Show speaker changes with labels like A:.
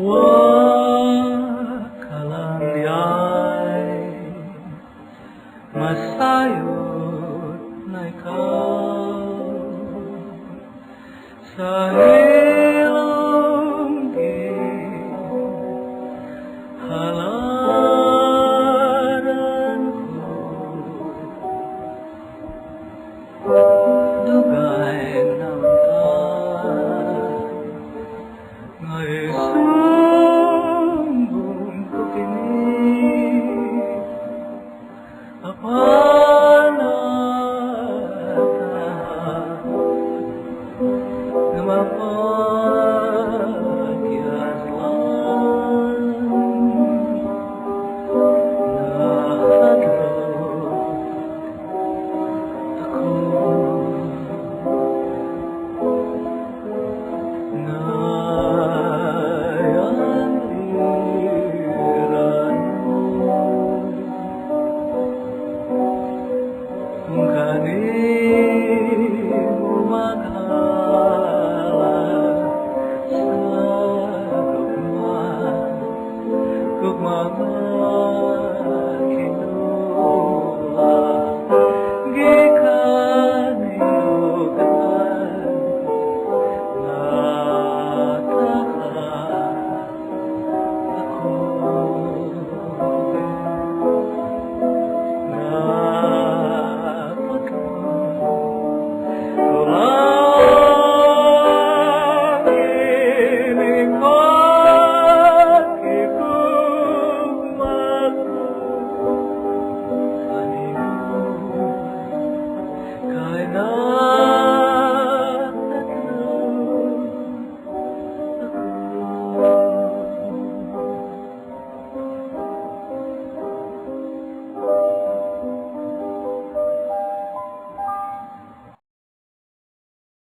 A: Wakalan diay masayot na ikaw sa ilong halaran ko dugay ng ngayon sumbong ko kini apanatahan na mapagkaslan nahatlot ako kung kanino maghala sa gugma